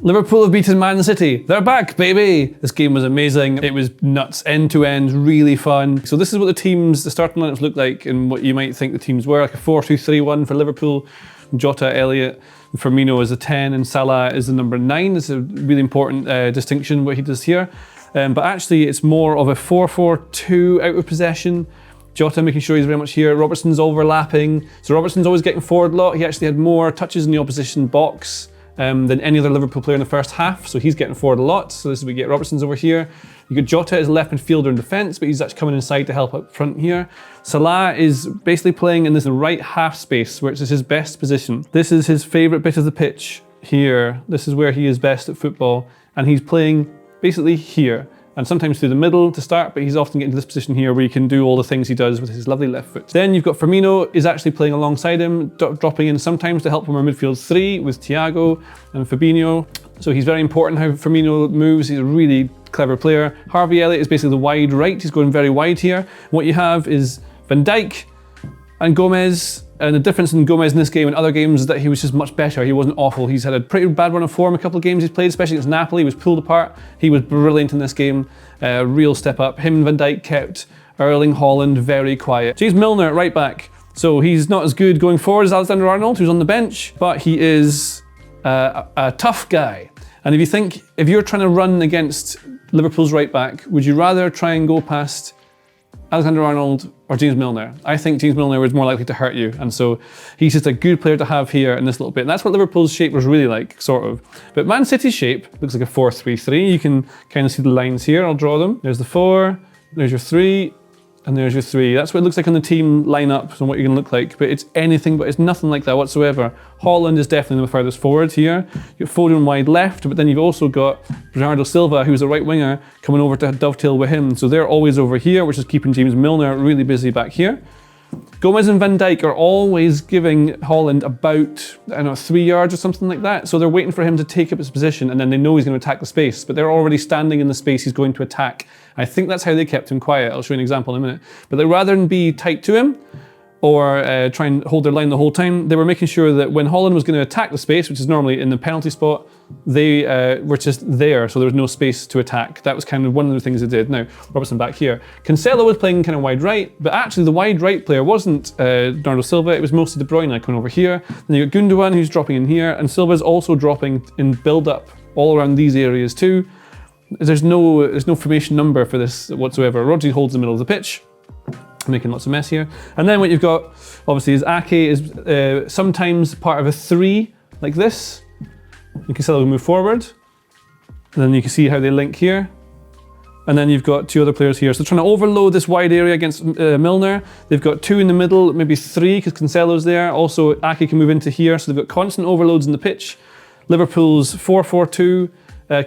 Liverpool have beaten Man City. They're back, baby! This game was amazing. It was nuts, end to end, really fun. So this is what the starting lineups look like and what you might think the teams were. Like a 4-2-3-1 for Liverpool. Jota, Elliott, Firmino is the 10 and Salah is the number 9. It's a really important distinction what he does here. But actually it's more of a 4-4-2 out of possession. Jota making sure he's very much here. Robertson's overlapping. So Robertson's always getting forward a lot. He actually had more touches in the opposition box than any other Liverpool player in the first half. So he's getting forward a lot. So this is we get Robertson's over here. You got Jota as a left midfielder in defence, but he's actually coming inside to help up front here. Salah is basically playing in this right half space, which is his best position. This is his favourite bit of the pitch here. This is where he is best at football. And he's playing basically here. And sometimes through the middle to start, but he's often getting to this position here where he can do all the things he does with his lovely left foot. Then you've got Firmino is actually playing alongside him, dropping in sometimes to help from our midfield 3 with Thiago and Fabinho. So he's very important how Firmino moves. He's a really clever player. Harvey Elliott is basically the wide right. He's going very wide here. What you have is Van Dijk and Gomez. And the difference in Gomez in this game and other games is that he was just much better. He wasn't awful. He's had a pretty bad run of form a couple of games he's played, especially against Napoli. He was pulled apart. He was brilliant in this game. Real step up. Him and Van Dijk kept Erling Haaland very quiet. James Milner at right back. So he's not as good going forward as Alexander-Arnold, who's on the bench, but he is a tough guy. And if you're trying to run against Liverpool's right back, would you rather try and go past Alexander-Arnold or James Milner? I think James Milner is more likely to hurt you, and so he's just a good player to have here in this little bit. And that's what Liverpool's shape was really like, sort of. But Man City's shape looks like a 4-3-3. You can kind of see the lines here. I'll draw them. There's the 4, there's your 3, and there's your 3. That's what it looks like on the team lineup and what you're going to look like. But it's anything, but it's nothing like that whatsoever. Haaland is definitely the furthest forward here. You've got Foden wide left, but then you've also got Bernardo Silva, who's a right winger, coming over to dovetail with him. So they're always over here, which is keeping James Milner really busy back here. Gomez and Van Dijk are always giving Haaland about, I don't know, 3 yards or something like that. So they're waiting for him to take up his position, and then they know he's going to attack the space, but they're already standing in the space he's going to attack. I think that's how they kept him quiet. I'll show you an example in a minute. But rather than be tight to him or try and hold their line the whole time, they were making sure that when Haaland was going to attack the space, which is normally in the penalty spot, they were just there, so there was no space to attack. That was kind of one of the things they did. Now, Robertson back here. Cancelo was playing kind of wide right, but actually the wide right player wasn't Bernardo Silva, it was mostly De Bruyne coming over here. Then you got Gundogan who's dropping in here, and Silva's also dropping in build-up all around these areas too. There's no formation number for this whatsoever. Rodri holds the middle of the pitch, making lots of mess here. And then what you've got, obviously, is Ake is sometimes part of a 3, like this. You can see they'll move forward. And then you can see how they link here. And then you've got 2 other players here. So trying to overload this wide area against Milner. They've got 2 in the middle, maybe 3, because Cancelo's there. Also, Ake can move into here, so they've got constant overloads in the pitch. Liverpool's 4-4-2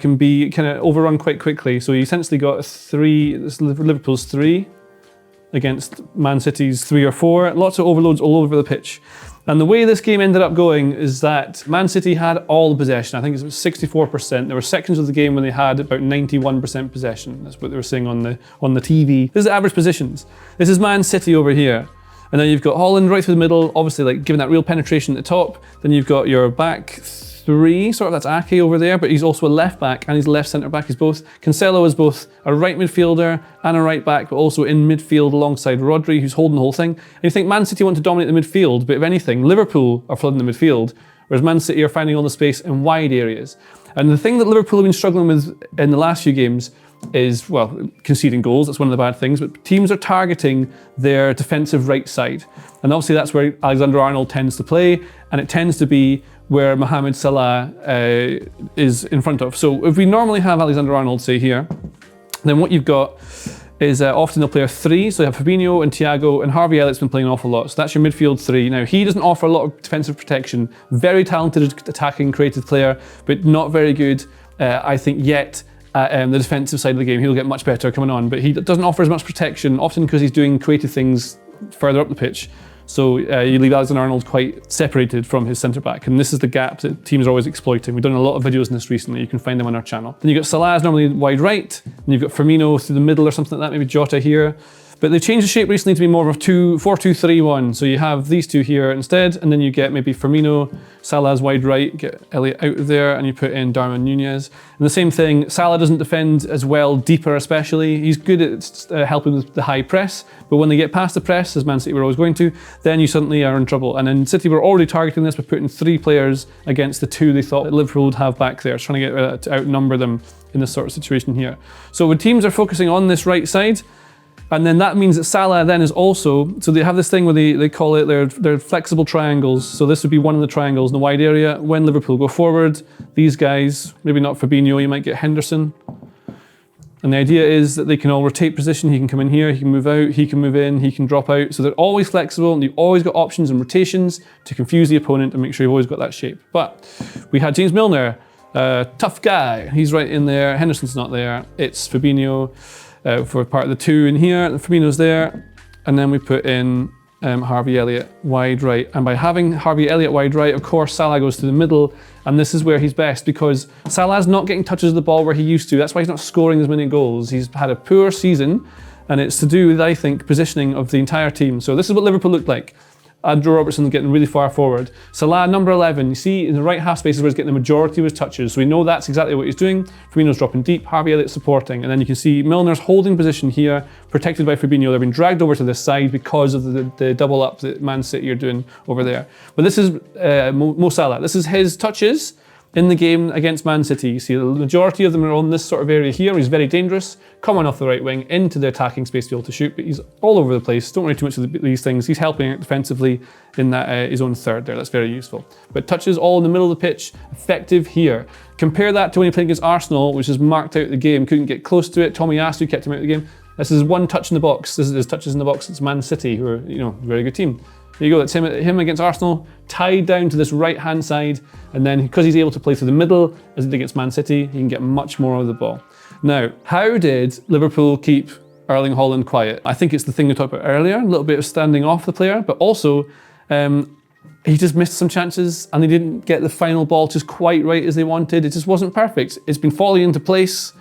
can be kind of overrun quite quickly. So you essentially got 3, this Liverpool's 3 against Man City's 3 or 4. Lots of overloads all over the pitch. And the way this game ended up going is that Man City had all the possession. I think it was 64%. There were sections of the game when they had about 91% possession. That's what they were saying on the TV. This is average positions. This is Man City over here. And then you've got Haaland right through the middle, obviously like giving that real penetration at the top. Then you've got your back 3, sort of, that's Ake over there, but he's also a left back and he's a left centre back. He's both, Cancelo is both a right midfielder and a right back, but also in midfield alongside Rodri, who's holding the whole thing. And you think Man City want to dominate the midfield, but if anything, Liverpool are flooding the midfield, whereas Man City are finding all the space in wide areas. And the thing that Liverpool have been struggling with in the last few games is, well, conceding goals, that's one of the bad things, but teams are targeting their defensive right side. And obviously that's where Alexander-Arnold tends to play, and it tends to be where Mohamed Salah is in front of. So if we normally have Alexander-Arnold, say here, then what you've got is often they'll play a 3, so you have Fabinho and Thiago, and Harvey Elliott's been playing an awful lot, so that's your midfield 3. Now, he doesn't offer a lot of defensive protection, very talented attacking, creative player, but not very good, I think, yet at the defensive side of the game. He'll get much better coming on, but he doesn't offer as much protection, often because he's doing creative things further up the pitch. So you leave Alexander-Arnold quite separated from his centre-back, and this is the gap that teams are always exploiting. We've done a lot of videos on this recently, you can find them on our channel. Then you've got Salah is normally wide right, and you've got Firmino through the middle or something like that, maybe Jota here. But they changed the shape recently to be more of a 4-2-3-1. So you have these two here instead, and then you get maybe Firmino, Salah's wide right, get Elliott out of there, and you put in Darwin Nunez. And the same thing, Salah doesn't defend as well, deeper especially. He's good at helping with the high press, but when they get past the press, as Man City were always going to, then you suddenly are in trouble. And then City were already targeting this by putting 3 players against the 2 they thought that Liverpool would have back there, trying to outnumber them in this sort of situation here. So when teams are focusing on this right side, and then that means that Salah then is also, so they have this thing where they call it their flexible triangles. So this would be one of the triangles in the wide area. When Liverpool go forward, these guys, maybe not Fabinho, you might get Henderson. And the idea is that they can all rotate position. He can come in here, he can move out, he can move in, he can drop out. So they're always flexible, and you've always got options and rotations to confuse the opponent and make sure you've always got that shape. But we had James Milner, tough guy. He's right in there. Henderson's not there. It's Fabinho. For part of the 2 in here, and Firmino's there, and then we put in Harvey Elliott wide right. And by having Harvey Elliott wide right, of course, Salah goes to the middle, and this is where he's best because Salah's not getting touches of the ball where he used to. That's why he's not scoring as many goals. He's had a poor season, and it's to do with, I think, positioning of the entire team. So this is what Liverpool looked like. Andrew Robertson's getting really far forward. Salah, number 11, you see in the right half space is where he's getting the majority of his touches. So we know that's exactly what he's doing. Firmino's dropping deep, Harvey Elliott supporting. And then you can see Milner's holding position here, protected by Fabinho. They've been dragged over to this side because of the double up that Man City are doing over there. But this is Mo Salah. This is his touches in the game against Man City. You see the majority of them are on this sort of area here. He's very dangerous, coming off the right wing into the attacking space to be able to shoot, but he's all over the place. Don't worry too much of these things. He's helping out defensively in that his own third there. That's very useful. But touches all in the middle of the pitch, effective here. Compare that to when he played against Arsenal, which is marked out the game, couldn't get close to it. Tommy Astu kept him out of the game. This is 1 touch in the box. This is his touches in the box. It's Man City, who are, a very good team. There you go, that's him against Arsenal, tied down to this right-hand side, and then because he's able to play through the middle, as he did against Man City, he can get much more of the ball. Now, how did Liverpool keep Erling Haaland quiet? I think it's the thing we talked about earlier, a little bit of standing off the player, but also he just missed some chances and they didn't get the final ball just quite right as they wanted. It just wasn't perfect. It's been falling into place,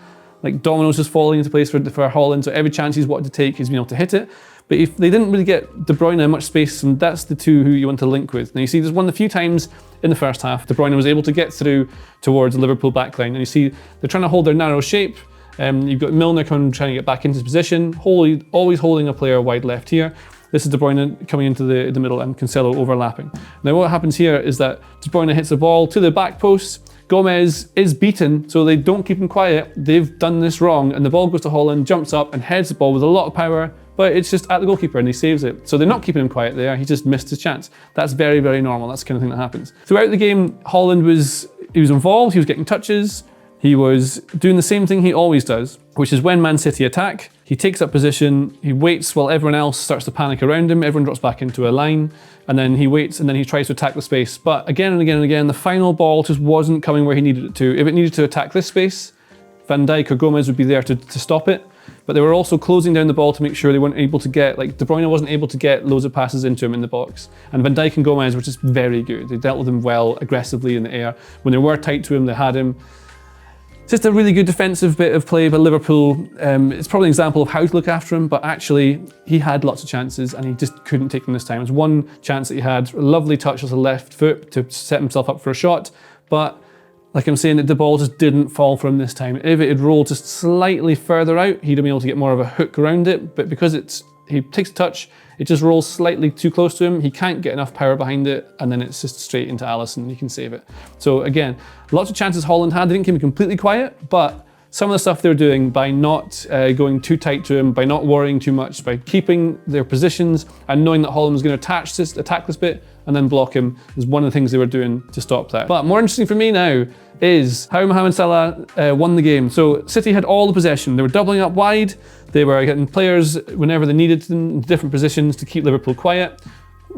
like dominoes just falling into place for Haaland, so every chance he's wanted to take, he's been able to hit it. But if they didn't really get De Bruyne much space, and that's the 2 who you want to link with. Now you see there's one of the few times in the first half De Bruyne was able to get through towards the Liverpool backline, and you see they're trying to hold their narrow shape. You've got Milner trying to get back into his position, always holding a player wide left here. This is De Bruyne coming into the middle and Cancelo overlapping. Now what happens here is that De Bruyne hits the ball to the back post. Gomez is beaten, so they don't keep him quiet. They've done this wrong, and the ball goes to Haaland, jumps up and heads the ball with a lot of power, but it's just at the goalkeeper and he saves it. So they're not keeping him quiet there, he just missed his chance. That's very, very normal, that's the kind of thing that happens. Throughout the game, Haaland was involved, he was getting touches, he was doing the same thing he always does, which is when Man City attack, he takes up position, he waits while everyone else starts to panic around him, everyone drops back into a line, and then he waits and then he tries to attack the space. But again and again and again, the final ball just wasn't coming where he needed it to. If it needed to attack this space, Van Dijk or Gomez would be there to stop it. But they were also closing down the ball to make sure they weren't able to get, like De Bruyne wasn't able to get loads of passes into him in the box. And Van Dijk and Gomez were just very good. They dealt with him well, aggressively in the air. When they were tight to him, they had him. Just a really good defensive bit of play by Liverpool. It's probably an example of how to look after him, but actually he had lots of chances and he just couldn't take them this time. It was one chance that he had, a lovely touch with the left foot to set himself up for a shot, but like I'm saying, the ball just didn't fall for him this time. If it had rolled just slightly further out, he'd have been able to get more of a hook around it, but because he takes a touch, it just rolls slightly too close to him, he can't get enough power behind it, and then it's just straight into Alisson, he can save it. So again, lots of chances Haaland had, they didn't keep him completely quiet, but some of the stuff they were doing by not going too tight to him, by not worrying too much, by keeping their positions and knowing that Haaland was going to attack this bit and then block him is one of the things they were doing to stop that. But more interesting for me now is how Mohamed Salah won the game. So City had all the possession. They were doubling up wide. They were getting players whenever they needed them in different positions to keep Liverpool quiet.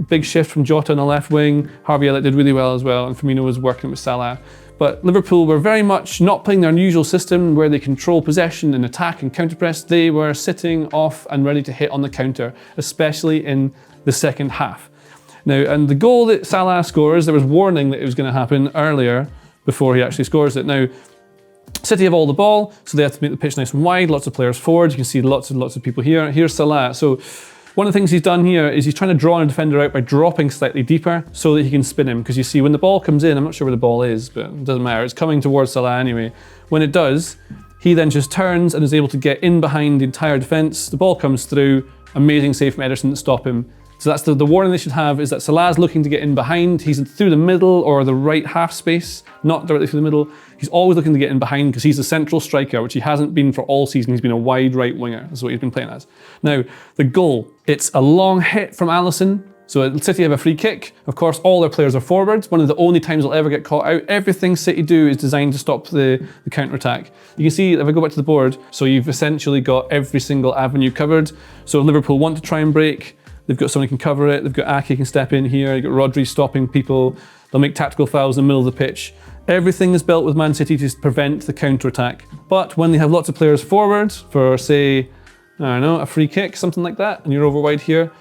Big shift from Jota on the left wing. Harvey Elliott did really well as well, and Firmino was working with Salah. But Liverpool were very much not playing their usual system where they control possession and attack and counter press. They were sitting off and ready to hit on the counter, especially in the second half. Now, and the goal that Salah scores, there was warning that it was going to happen earlier before he actually scores it. Now, City have all the ball, so they have to make the pitch nice and wide, lots of players forward. You can see lots and lots of people here. Here's Salah. So one of the things he's done here is he's trying to draw a defender out by dropping slightly deeper so that he can spin him. Because you see, when the ball comes in, I'm not sure where the ball is, but it doesn't matter. It's coming towards Salah anyway. When it does, he then just turns and is able to get in behind the entire defence. The ball comes through, amazing save from Ederson to stop him. So that's the warning they should have, is that Salah's looking to get in behind. He's through the middle or the right half space, not directly through the middle. He's always looking to get in behind because he's the central striker, which he hasn't been for all season. He's been a wide right winger. That's what he's been playing as. Now, the goal, it's a long hit from Alisson. So City have a free kick. Of course, all their players are forwards. One of the only times they'll ever get caught out. Everything City do is designed to stop the counter-attack. You can see, if I go back to the board, so you've essentially got every single avenue covered. So Liverpool want to try and break. They've got someone who can cover it. They've got Ake can step in here. You've got Rodri stopping people. They'll make tactical fouls in the middle of the pitch. Everything is built with Man City to prevent the counter-attack. But when they have lots of players forward for, say, I don't know, a free kick, something like that, and you're over wide here,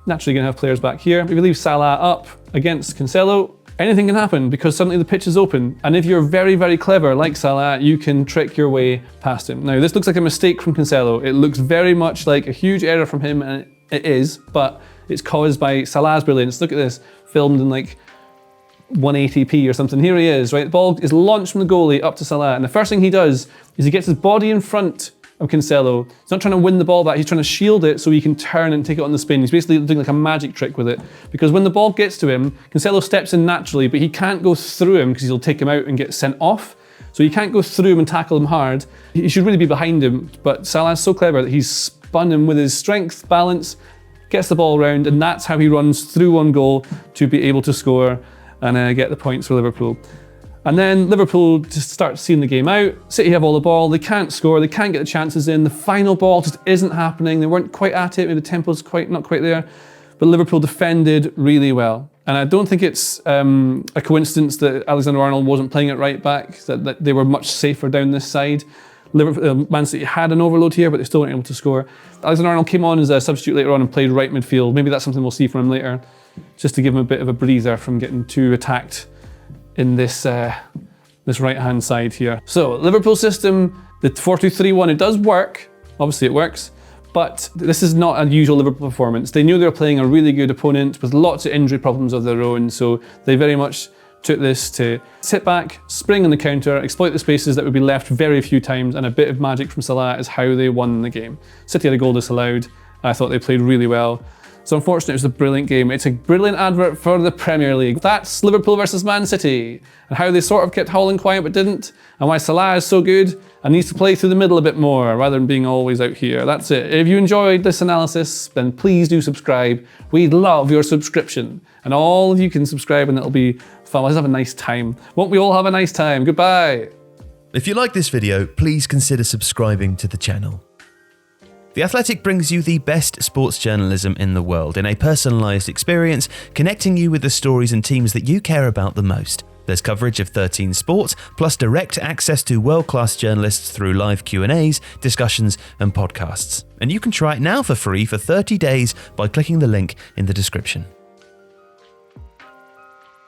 naturally you're going to have players back here. If you leave Salah up against Cancelo, anything can happen because suddenly the pitch is open. And if you're very, very clever like Salah, you can trick your way past him. Now, this looks like a mistake from Cancelo. It looks very much like a huge error from him, and it is, but it's caused by Salah's brilliance. Look at this, filmed in like 180p or something. Here he is, right? The ball is launched from the goalie up to Salah, and the first thing he does is he gets his body in front of Cancelo. He's not trying to win the ball back, he's trying to shield it so he can turn and take it on the spin. He's basically doing like a magic trick with it, because when the ball gets to him, Cancelo steps in naturally, but he can't go through him because he'll take him out and get sent off. So you can't go through him and tackle him hard. He should really be behind him, but Salah's so clever that he's spun him with his strength, balance, gets the ball around, and that's how he runs through one goal to be able to score and get the points for Liverpool. And then Liverpool just start seeing the game out. City have all the ball, they can't score, they can't get the chances in. The final ball just isn't happening. They weren't quite at it, maybe the tempo's not quite there. But Liverpool defended really well. And I don't think it's a coincidence that Alexander-Arnold wasn't playing at right back, that they were much safer down this side. Man City had an overload here, but they still weren't able to score. Alexander-Arnold came on as a substitute later on and played right midfield. Maybe that's something we'll see from him later, just to give him a bit of a breather from getting too attacked in this right-hand side here. So, Liverpool system, the 4-2-3-1, it does work. Obviously it works, but this is not a usual Liverpool performance. They knew they were playing a really good opponent with lots of injury problems of their own, so they very much took this to sit back, spring on the counter, exploit the spaces that would be left very few times, and a bit of magic from Salah is how they won the game. City had a goal disallowed. I thought they played really well. So unfortunately, it was a brilliant game. It's a brilliant advert for the Premier League. That's Liverpool versus Man City, and how they sort of kept Haaland quiet but didn't, and why Salah is so good and needs to play through the middle a bit more rather than being always out here. That's it. If you enjoyed this analysis, then please do subscribe. We'd love your subscription, and all of you can subscribe and it'll be fun. Let's have a nice time. Won't we all have a nice time? Goodbye. If you like this video, please consider subscribing to the channel. The Athletic brings you the best sports journalism in the world in a personalised experience, connecting you with the stories and teams that you care about the most. There's coverage of 13 sports, plus direct access to world-class journalists through live Q&As, discussions and podcasts. And you can try it now for free for 30 days by clicking the link in the description.